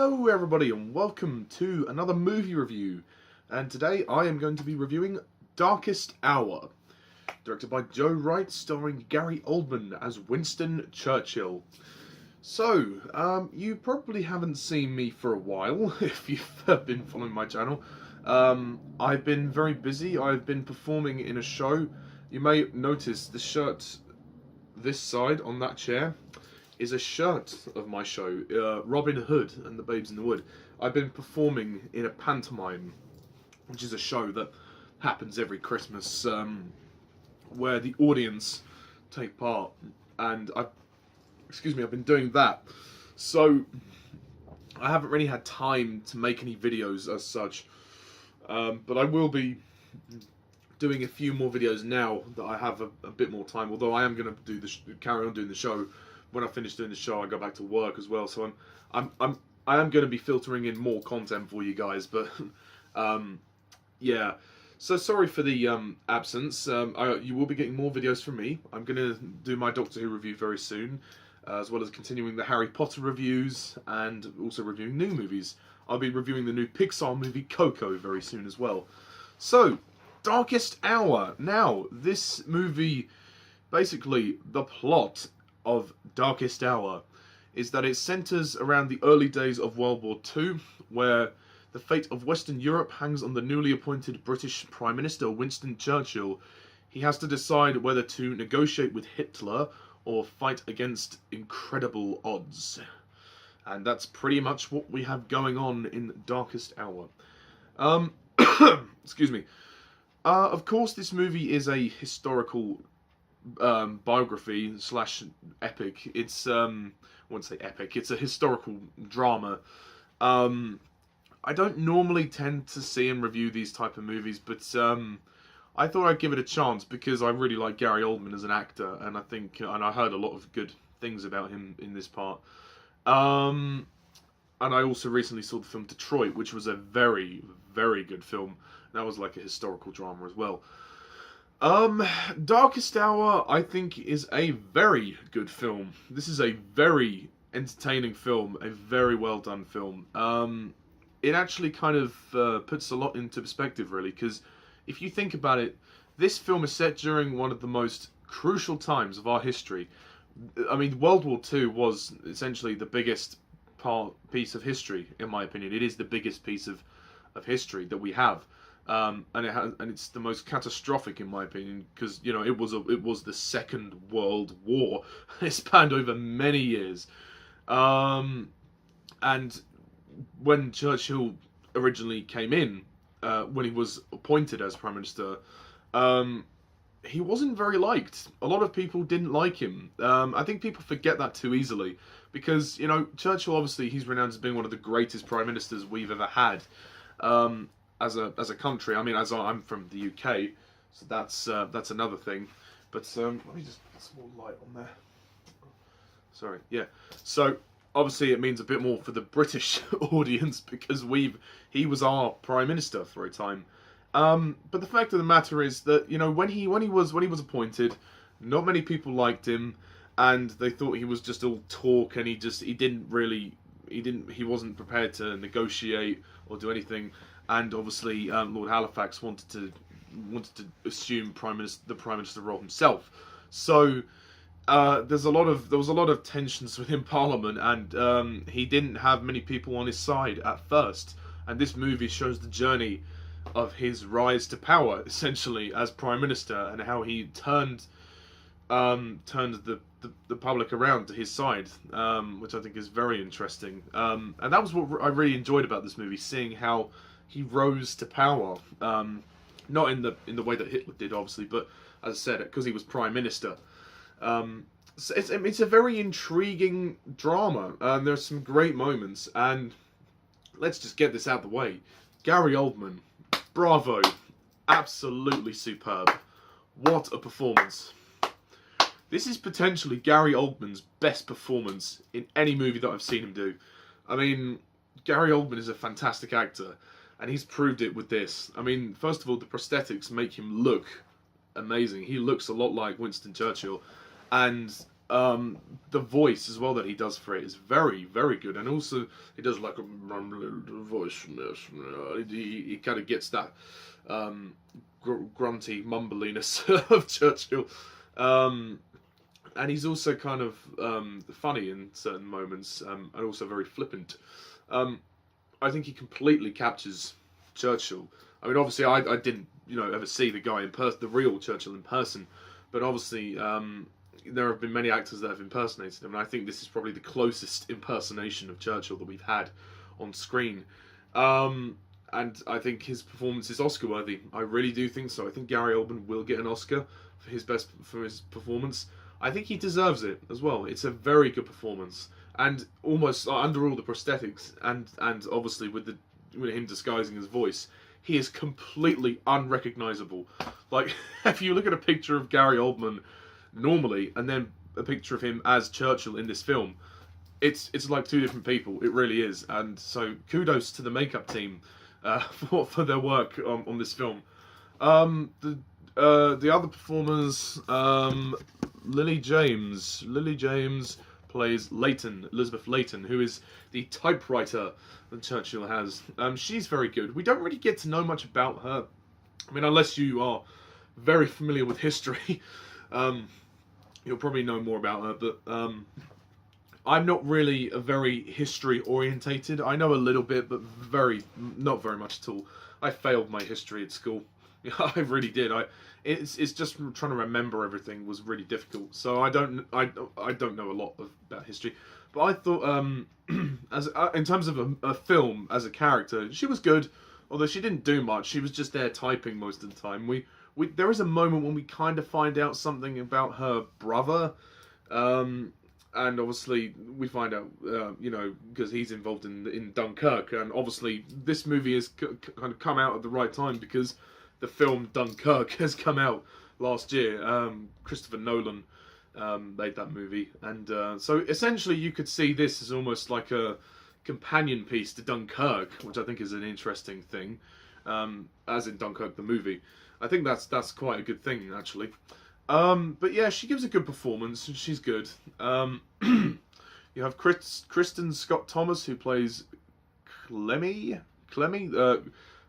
Hello everybody and welcome to another movie review, and today I am going to be reviewing Darkest Hour, directed by Joe Wright, starring Gary Oldman as Winston Churchill. So, you probably haven't seen me for a while if you've been following my channel. I've been very busy. I've been performing in a show. You may notice the shirt this side on that chair is a shirt of my show, Robin Hood and the Babes in the Wood. I've been performing in a pantomime, which is a show that happens every Christmas, where the audience take part, and I've been doing that. So I haven't really had time to make any videos as such, but I will be doing a few more videos now that I have a bit more time. Although I am going to carry on doing the show. When I finish doing the show, I go back to work as well. So I am going to be filtering in more content for you guys. But yeah. So sorry for the absence. You will be getting more videos from me. I'm going to do my Doctor Who review very soon, as well as continuing the Harry Potter reviews and also reviewing new movies. I'll be reviewing the new Pixar movie Coco very soon as well. So, Darkest Hour. Now, this movie, basically, the plot of Darkest Hour is that it centres around the early days of World War II, where the fate of Western Europe hangs on the newly appointed British Prime Minister Winston Churchill. He has to decide whether to negotiate with Hitler or fight against incredible odds. And that's pretty much what we have going on in Darkest Hour. Excuse me. Of course, this movie is a historical biography slash epic. It's I wouldn't say epic. It's a historical drama. I don't normally tend to see and review these type of movies, but I thought I'd give it a chance because I really like Gary Oldman as an actor, and I heard a lot of good things about him in this part. And I also recently saw the film Detroit, which was a very, very good film. That was like a historical drama as well. Darkest Hour, I think, is a very good film. This is a very entertaining film, a very well done film. It actually kind of puts a lot into perspective, really, because if you think about it, this film is set during one of the most crucial times of our history. I mean, World War II was essentially the biggest piece of history, in my opinion. It is the biggest piece of history that we have. And it's the most catastrophic, in my opinion, because it was the Second World War. It spanned over many years, and when Churchill originally came in, when he was appointed as Prime Minister, he wasn't very liked. A lot of people didn't like him. I think people forget that too easily because Churchill, obviously, he's renowned as being one of the greatest Prime Ministers we've ever had. As a country. I mean, I'm from the UK, so that's another thing. But let me just put some more light on there. Sorry, yeah. So obviously it means a bit more for the British audience because he was our Prime Minister for a time. But the fact of the matter is that when he was appointed, not many people liked him, and they thought he was just all talk, and he wasn't prepared to negotiate or do anything. And obviously, Lord Halifax wanted to assume the Prime Minister role himself. So there was a lot of tensions within Parliament, and he didn't have many people on his side at first. And this movie shows the journey of his rise to power, essentially as Prime Minister, and how he turned the public around to his side, which I think is very interesting. And that was what I really enjoyed about this movie, seeing how he rose to power, not in the way that Hitler did, obviously, but as I said, because he was Prime Minister. So it's a very intriguing drama, and there's some great moments. And let's just get this out of the way. Gary Oldman, bravo, absolutely superb. What a performance! This is potentially Gary Oldman's best performance in any movie that I've seen him do. I mean, Gary Oldman is a fantastic actor. And he's proved it with this. I mean, first of all, the prosthetics make him look amazing. He looks a lot like Winston Churchill. And the voice as well that he does for it is very, very good, and also he does like a voice. He kind of gets that grunty mumbliness of Churchill, and he's also kind of funny in certain moments, and also very flippant. I think he completely captures Churchill. I mean, obviously, I didn't ever see the guy in person, the real Churchill in person, but obviously. There have been many actors that have impersonated him, and I think this is probably the closest impersonation of Churchill that we've had on screen. And I think his performance is Oscar-worthy. I really do think so. I think Gary Oldman will get an Oscar for his performance. I think he deserves it as well. It's a very good performance, and almost under all the prosthetics, and obviously with him disguising his voice, he is completely unrecognizable. Like, if you look at a picture of Gary Oldman normally, and then a picture of him as Churchill in this film, it's like two different people. It really is. And so kudos to the makeup team for their work on this film. The other performers, Lily James plays Elizabeth Layton, who is the typewriter that Churchill has. She's very good. We don't really get to know much about her. I mean, unless you are very familiar with history. You'll probably know more about her, but I'm not really a very history orientated. I know a little bit, but not very much at all. I failed my history at school. I really did. It's just trying to remember everything was really difficult. So I don't know a lot about history. But I thought, in terms of a film as a character, she was good. Although she didn't do much, she was just there typing most of the time. There is a moment when we kind of find out something about her brother, and obviously we find out, because he's involved in Dunkirk, and obviously this movie has kind of come out at the right time because the film Dunkirk has come out last year. Christopher Nolan made that movie, and so essentially you could see this as almost like a companion piece to Dunkirk, which I think is an interesting thing, as in Dunkirk the movie. I think that's quite a good thing, actually. But yeah, she gives a good performance, and she's good. You have Kristen Scott Thomas, who plays Clemmy,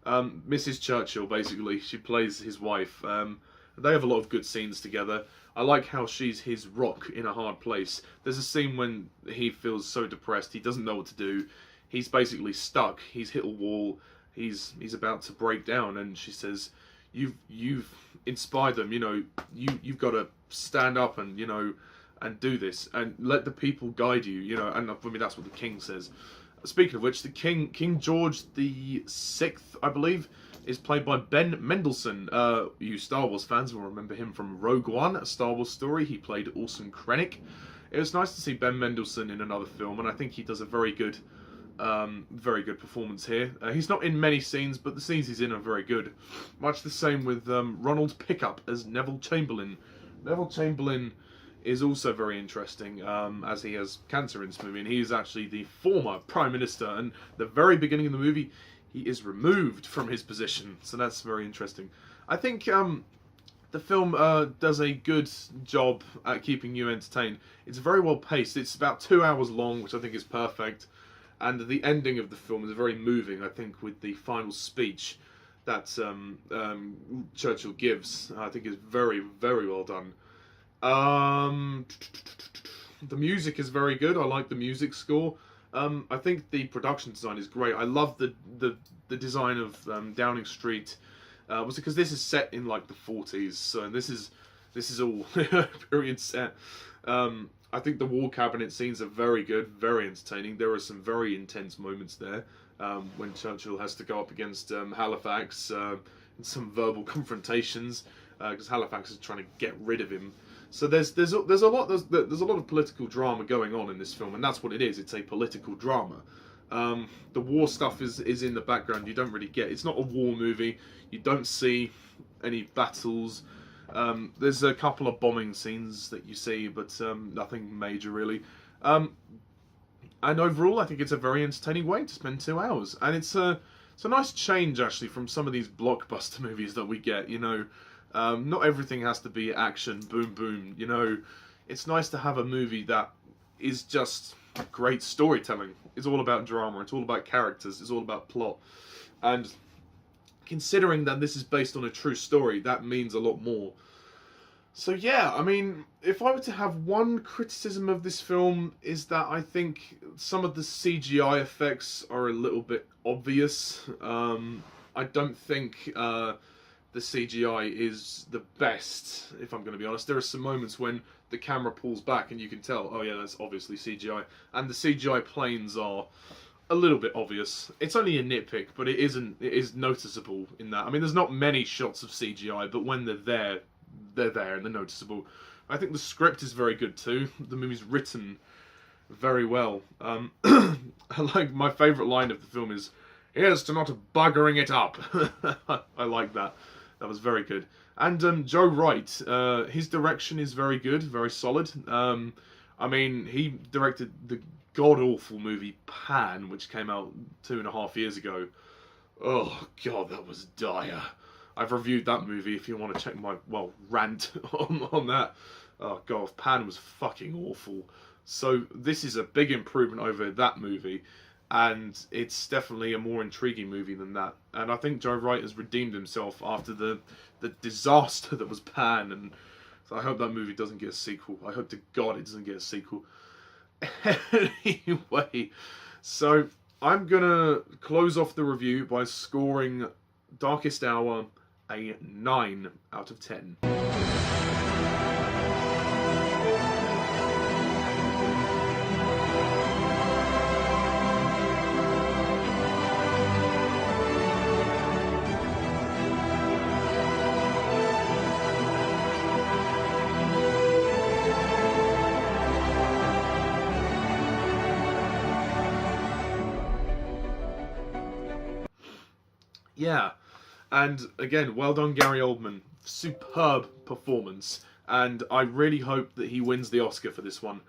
Mrs. Churchill, basically. She plays his wife. They have a lot of good scenes together. I like how she's his rock in a hard place. There's a scene when he feels so depressed, he doesn't know what to do. He's basically stuck. He's hit a wall. He's about to break down, and she says, You've inspired them. You've got to stand up and and do this and let the people guide you. And for me, that's what the King says. Speaking of which, the King George the Sixth, I believe, is played by Ben Mendelsohn. You Star Wars fans will remember him from Rogue One, a Star Wars story. He played Orson Krennic. It was nice to see Ben Mendelsohn in another film, and I think he does a very good performance here. He's not in many scenes, but the scenes he's in are very good. Much the same with Ronald Pickup as Neville Chamberlain. Neville Chamberlain is also very interesting, as he has cancer in this movie, and he is actually the former Prime Minister, and the very beginning of the movie, he is removed from his position, so that's very interesting. I think the film does a good job at keeping you entertained. It's very well paced. It's about 2 hours long, which I think is perfect. And the ending of the film is very moving, I think, with the final speech that Churchill gives. I think is very, very well done. The music is very good. I like the music score. I think the production design is great. I love the design of Downing Street. Was it because this is set in like the 40s, so this is all period set. I think the wall cabinet scenes are very good, very entertaining. There are some very intense moments there when Churchill has to go up against Halifax in some verbal confrontations because Halifax is trying to get rid of him. So there's a lot of political drama going on in this film, and that's what it is. It's a political drama. The war stuff is in the background. You don't really get. It's not a war movie. You don't see any battles. There's a couple of bombing scenes that you see, but nothing major really. And overall, I think it's a very entertaining way to spend 2 hours, and it's a nice change actually from some of these blockbuster movies that we get. Not everything has to be action, boom, boom. it's nice to have a movie that is just great storytelling. It's all about drama, it's all about characters, it's all about plot. And considering that this is based on a true story, that means a lot more. So yeah, I mean, if I were to have one criticism of this film, is that I think some of the CGI effects are a little bit obvious. I don't think the CGI is the best, if I'm going to be honest. There are some moments when the camera pulls back and you can tell, oh yeah, that's obviously CGI. And the CGI planes are a little bit obvious. It's only a nitpick, but it is noticeable in that. I mean, there's not many shots of CGI, but when they're there and they're noticeable. I think the script is very good too. The movie's written very well. Like, my favourite line of the film is, "Here's to not buggering it up." I like that. That was very good. And Joe Wright, his direction is very good, very solid. I mean, he directed the god-awful movie Pan, which came out 2.5 years ago. Oh, God, that was dire. I've reviewed that movie if you want to check my, rant on that. Oh, God, Pan was fucking awful. So this is a big improvement over that movie. And it's definitely a more intriguing movie than that. And I think Joe Wright has redeemed himself after the disaster that was Pan. And so I hope that movie doesn't get a sequel. I hope to God it doesn't get a sequel. Anyway, so I'm going to close off the review by scoring Darkest Hour a 9 out of 10. Yeah, and again, well done, Gary Oldman. Superb performance, and I really hope that he wins the Oscar for this one.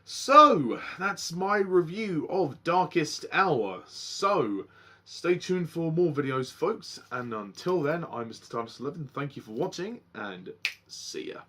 So, that's my review of Darkest Hour. So, stay tuned for more videos, folks, and until then, I'm Mr. Titus11. Thank you for watching, and see ya.